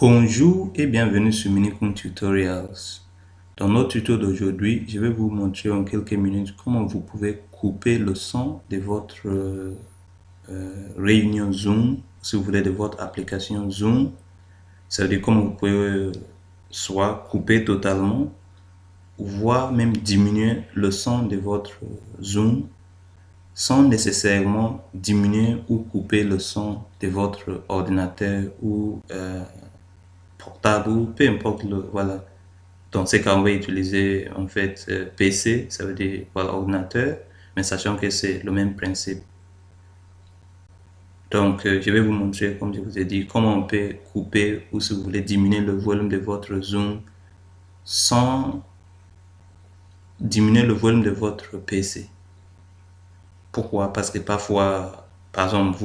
Bonjour et bienvenue sur Minikun Tutorials. Dans notre tuto d'aujourd'hui, je vais vous montrer en quelques minutes comment vous pouvez couper le son de votre réunion Zoom, si vous voulez, de votre application Zoom. Ça veut dire comment vous pouvez soit couper totalement, voire même diminuer le son de votre Zoom sans nécessairement diminuer ou couper le son de votre ordinateur ou portable ou peu importe voilà. Dans ces cas, on va utiliser en fait PC, ça veut dire voilà, ordinateur, mais sachant que c'est le même principe. Donc, je vais vous montrer, comme je vous ai dit, comment on peut couper ou si vous voulez diminuer le volume de votre Zoom sans diminuer le volume de votre PC. Pourquoi? Parce que parfois, par exemple,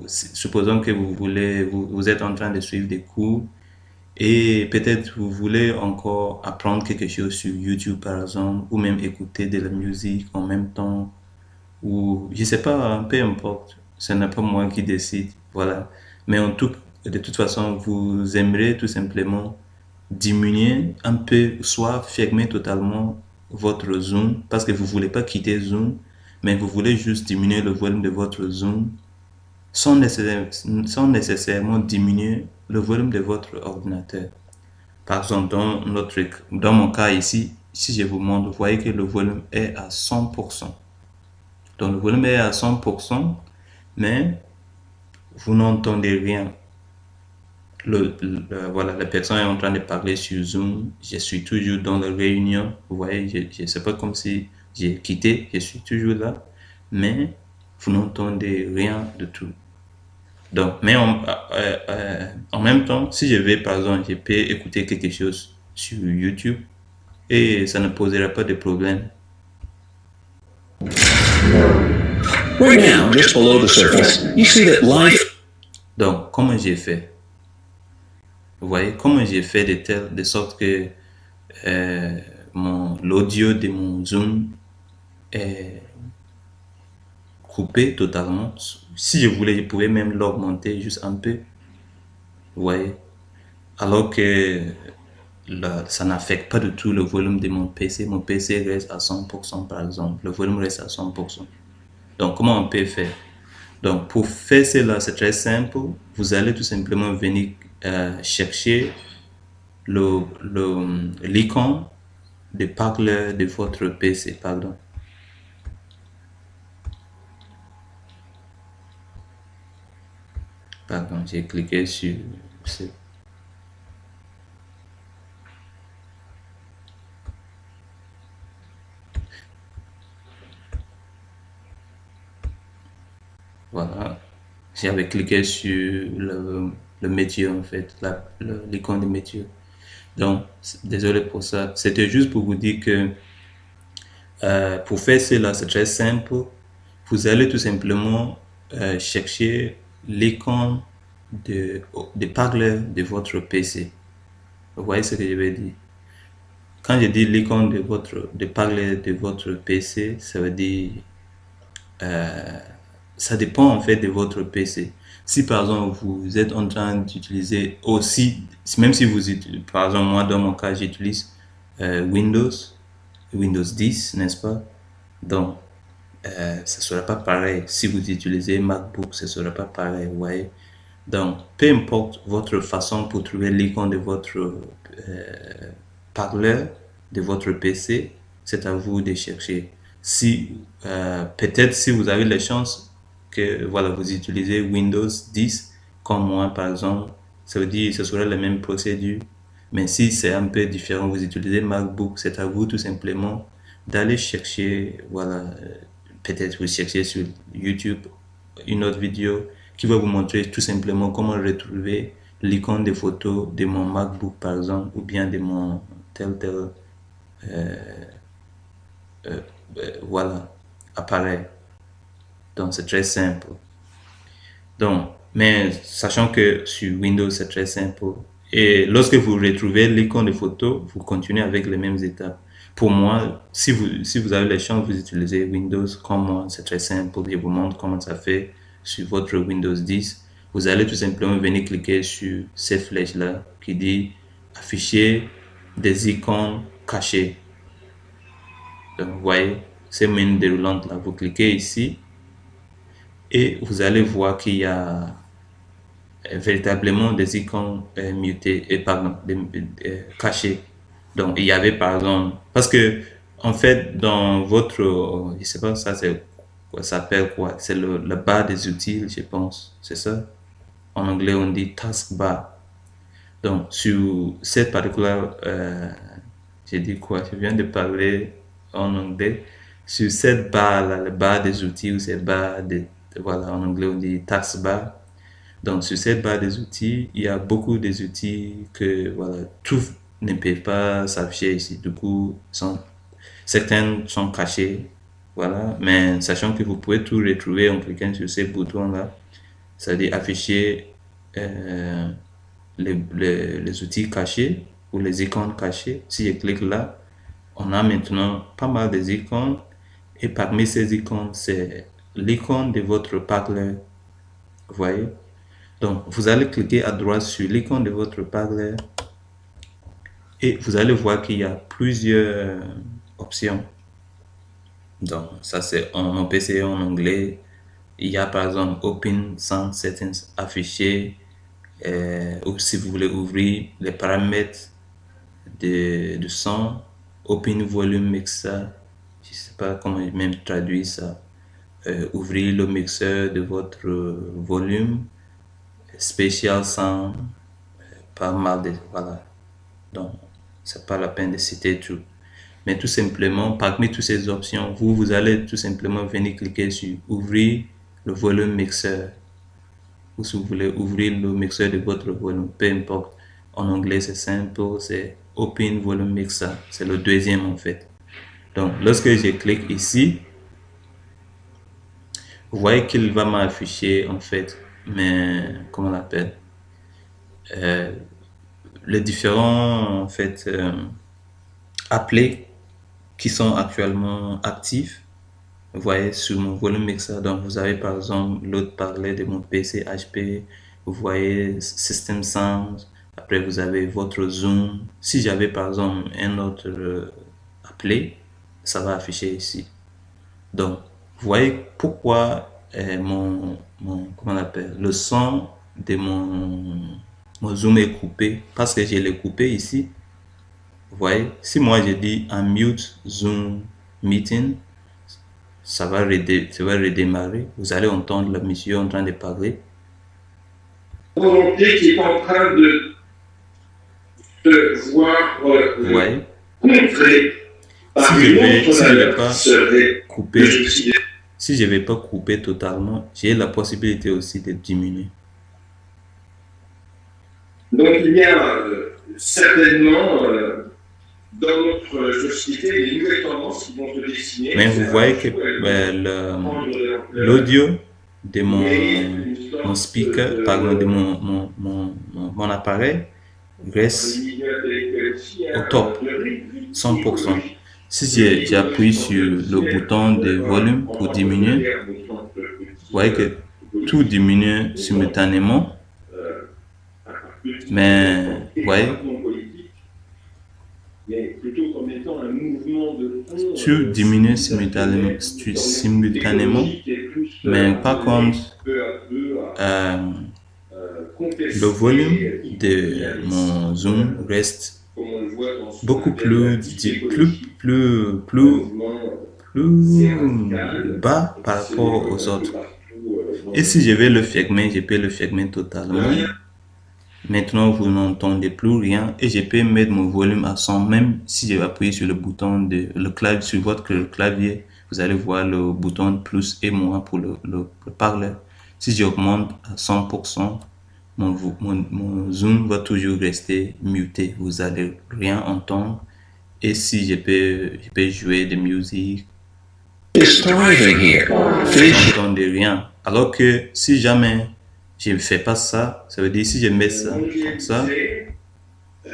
supposons que vous êtes en train de suivre des cours et peut-être vous voulez encore apprendre quelque chose sur YouTube par exemple, ou même écouter de la musique en même temps, ou je sais pas, peu importe, ce n'est pas moi qui décide, voilà. Mais de toute façon, vous aimerez tout simplement diminuer un peu, soit fermer totalement votre Zoom, parce que vous voulez pas quitter Zoom, mais vous voulez juste diminuer le volume de votre Zoom sans nécessairement diminuer le volume de votre ordinateur. Par exemple, dans mon cas ici, si je vous montre, vous voyez que le volume est à 100%. Donc le volume est à 100%, mais vous n'entendez rien. Voilà, la personne est en train de parler sur Zoom. Je suis toujours dans la réunion. Vous voyez, je sais pas comme si j'ai quitté. Je suis toujours là, mais vous n'entendez rien de tout. Donc, mais en même temps, si je vais, par exemple, je peux écouter quelque chose sur YouTube et ça ne posera pas de problème. Right now, just below the surface, you see that life. Donc, comment j'ai fait? Vous voyez, comment j'ai fait de sorte que l'audio de mon Zoom est coupé totalement. Si je voulais, je pouvais même l'augmenter juste un peu. Vous voyez? Alors que ça n'affecte pas du tout le volume de mon PC. Mon PC reste à 100% par exemple. Le volume reste à 100%. Donc, comment on peut faire? Donc, pour faire cela, c'est très simple. Vous allez tout simplement venir chercher l'icône de parleur de votre PC, pardon. Pardon, j'ai cliqué sur ce. Voilà, j'avais cliqué sur le métier en fait, l'icône de métier. Donc, désolé pour ça. C'était juste pour vous dire que pour faire cela, c'est très simple. Vous allez tout simplement chercher l'icône de parleur de votre PC. Vous voyez ce que je veux dire? Quand je dis l'icône de parleur de votre PC, ça veut dire ça dépend en fait de votre PC. Si par exemple vous êtes en train d'utiliser aussi, même si vous utilisez, par exemple moi dans mon cas j'utilise Windows 10, n'est-ce pas? Donc ça sera pas pareil. Si vous utilisez MacBook, ce sera pas pareil, vous voyez. Donc peu importe votre façon pour trouver l'icône de votre parleur de votre PC, c'est à vous de chercher. Si peut-être si vous avez la chance que voilà, vous utilisez Windows 10 comme moi par exemple, ça veut dire que ce sera la même procédure. Mais si c'est un peu différent, vous utilisez MacBook, c'est à vous tout simplement d'aller chercher, voilà, peut-être vous cherchez sur YouTube une autre vidéo qui va vous montrer tout simplement comment retrouver l'icône de photo de mon MacBook par exemple, ou bien de mon tel voilà, appareil. Donc c'est très simple. Donc, mais sachant que sur Windows c'est très simple. Et lorsque vous retrouvez l'icône de photo, vous continuez avec les mêmes étapes. Pour moi, si vous avez la chance, vous utilisez Windows comme moi, c'est très simple. Je vous montre comment ça fait sur votre Windows 10. vous allez tout simplement venir cliquer sur cette flèche-là qui dit afficher des icônes cachées. Donc, vous voyez, ces menus déroulantes là, vous cliquez ici et vous allez voir qu'il y a véritablement des icônes mutées et pardon, cachées. Donc, il y avait par exemple, parce que en fait, dans votre, je sais pas, ça c'est quoi, ça s'appelle quoi? C'est le bar des outils, je pense, c'est ça. En anglais, on dit taskbar. Donc, sur cette particulière, j'ai dit quoi? Je viens de parler en anglais. Sur cette barre-là, le bar des outils ou cette barre de, voilà, en anglais, on dit taskbar. Donc, sur cette barre des outils, il y a beaucoup des outils que, voilà, tout ne peut pas s'afficher ici. Du coup, certains sont cachés, voilà. Mais sachant que vous pouvez tout retrouver en cliquant sur ces boutons-là, c'est-à-dire afficher les outils cachés ou les icônes cachées. Si je clique là, on a maintenant pas mal des icônes. Et parmi ces icônes, c'est l'icône de votre Parler. Vous voyez? Donc, vous allez cliquer à droite sur l'icône de votre Parler et vous allez voir qu'il y a plusieurs options. Donc, ça c'est en PC en anglais. Il y a par exemple Open Sound Settings affiché. Ou si vous voulez ouvrir les paramètres de son, Open Volume Mixer. Je ne sais pas comment même traduire ça. Ouvrir le mixeur de votre volume. Special Sound. Pas mal de, voilà. Donc, c'est pas la peine de citer tout. Mais tout simplement, parmi toutes ces options, vous allez tout simplement venir cliquer sur ouvrir le volume mixeur. Ou si vous voulez ouvrir le mixeur de votre volume, peu importe. En anglais, c'est simple, c'est Open Volume Mixer. C'est le deuxième en fait. Donc, lorsque je clique ici, vous voyez qu'il va m'afficher en fait, mais comment on l'appelle, les différents en fait appelés qui sont actuellement actifs. Vous voyez sur mon volume mixer, donc vous avez par exemple l'autre parler de mon PC HP, vous voyez System Sound, après vous avez votre Zoom. Si j'avais par exemple un autre appelé, ça va afficher ici. Donc vous voyez pourquoi comment on appelle, le son de mon Zoom est coupé, parce que je l'ai coupé ici. Vous voyez, si moi je dis unmute Zoom meeting, ça va redémarrer. Vous allez entendre le monsieur en train de parler. Volonté qui est en train de voir Ouais. contrer par Si je une vais, autre si je vais valeur pas qui serait couper, le suicide. si je vais pas couper totalement, j'ai la possibilité aussi de diminuer. Donc il y a certainement dans notre société des nouvelles tendances qui vont se dessiner. Mais vous voyez que l'audio de mon speaker, pardon, de mon appareil reste au top, 100%. Si j'appuie sur le bouton de volume pour diminuer, vous voyez que tout diminue simultanément. Mais, vous voyez, tout diminue simultanément. Mais par contre, le volume de mon Zoom reste beaucoup plus bas par rapport aux autres. Et si je vais le fermer, je peux le fermer totalement. Maintenant, vous n'entendez plus rien et je peux mettre mon volume à 100. Même si je vais appuyer sur le bouton de le clavier, sur votre clavier, vous allez voir le bouton plus et moins pour le parleur. Si j'augmente à 100%, mon Zoom va toujours rester muté. Vous allez rien entendre. Et si je peux jouer de musique, Is thriving here. vous n'entendez rien. Alors que si jamais je ne fais pas ça, ça veut dire si je mets ça comme ça,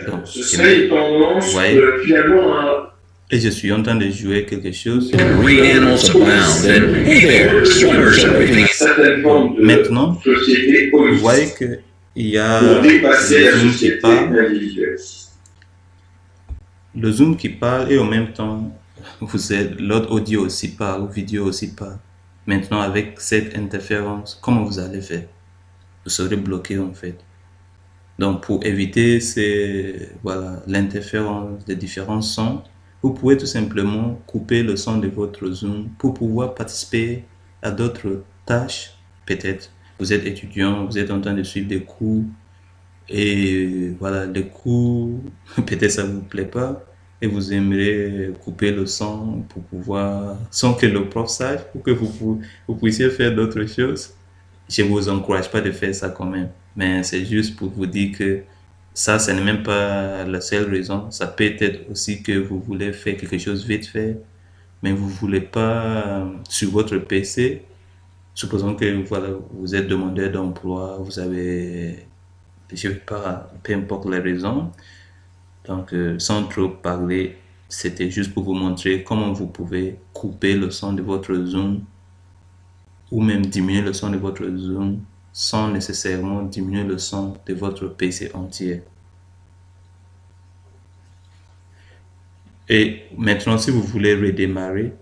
donc Ce serait une tendance ouais. finalement et je suis en train de jouer quelque chose. Marine animals abound, and hey there, swimmers are awakening. Certaines formes de Maintenant, société vous voyez qu'il y a pour dépasser la le zoom qui société parle, individuelle. le zoom qui parle et en même temps, l'autre audio aussi parle, ou vidéo aussi parle. Maintenant, avec cette interférence, comment vous allez faire? Vous serez bloqué en fait. Donc, pour éviter l'interférence des différents sons, vous pouvez tout simplement couper le son de votre Zoom pour pouvoir participer à d'autres tâches. Peut-être vous êtes étudiant, vous êtes en train de suivre des cours et voilà, les cours, peut-être ça vous plaît pas et vous aimeriez couper le son pour pouvoir, sans que le prof sache, pour que vous puissiez faire d'autres choses. Je vous encourage pas de faire ça quand même, mais c'est juste pour vous dire que ça, ce n'est même pas la seule raison. Ça peut être aussi que vous voulez faire quelque chose vite fait, mais vous voulez pas sur votre PC. Supposons que voilà, vous êtes demandeur d'emploi, vous avez, je sais pas, peu importe les raisons. Donc, sans trop parler, c'était juste pour vous montrer comment vous pouvez couper le son de votre Zoom ou même diminuer le son de votre Zoom sans nécessairement diminuer le son de votre PC entier. Et maintenant, si vous voulez redémarrer,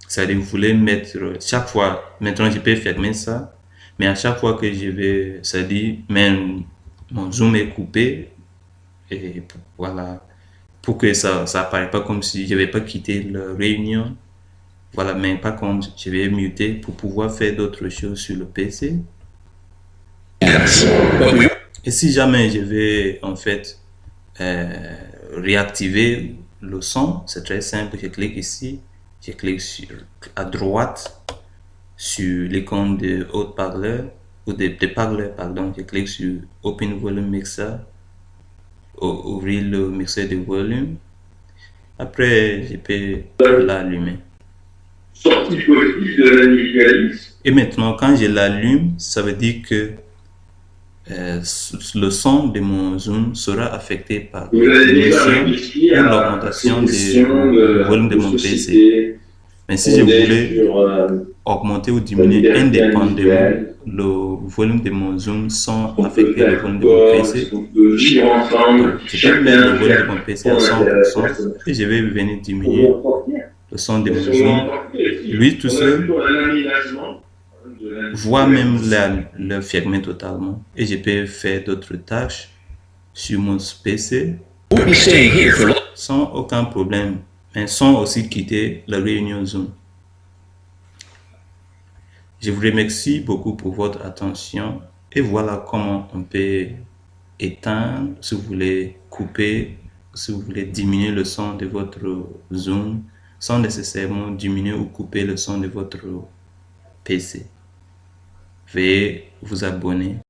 c'est-à-dire vous voulez mettre chaque fois, maintenant je peux fermer ça, mais à chaque fois que je vais, c'est-à-dire même mon Zoom est coupé, et voilà, pour que ça apparaît pas comme si je n'avais pas quitté la réunion. Voilà, mais par contre, je vais muter pour pouvoir faire d'autres choses sur le PC. Yes, but we Et si jamais je vais en fait réactiver le son, c'est très simple. Je clique ici, je clique à droite sur l'icône de haut-parleur ou de parleur, pardon. Je clique sur Open Volume Mixer, ouvrir le mixeur de volume. Après, je peux l'allumer. Sortie positive de l'individualisme. Et maintenant, quand je l'allume, ça veut dire que le son de mon Zoom sera affecté par Vous allez déjà l'émission réfléchir ou à l'augmentation cette question du de volume de mon PC. société. Mais si je On est voulais sur, augmenter ou diminuer liberté indépendamment individuelle. le volume de mon Zoom sans on peut affecter le faire volume de mon corps, PC, on peut vivre ensemble. je peux mettre le volume de mon PC à 100% et je vais venir diminuer le son de mon Zoom. Lui tout seul voit même le fermer totalement et je peux faire d'autres tâches sur mon PC won't be staying here for long. sans aucun problème, mais sans aussi quitter la réunion Zoom. Je vous remercie beaucoup pour votre attention et voilà comment on peut éteindre, si vous voulez couper, si vous voulez diminuer le son de votre Zoom sans nécessairement diminuer ou couper le son de votre PC. Veuillez vous abonner.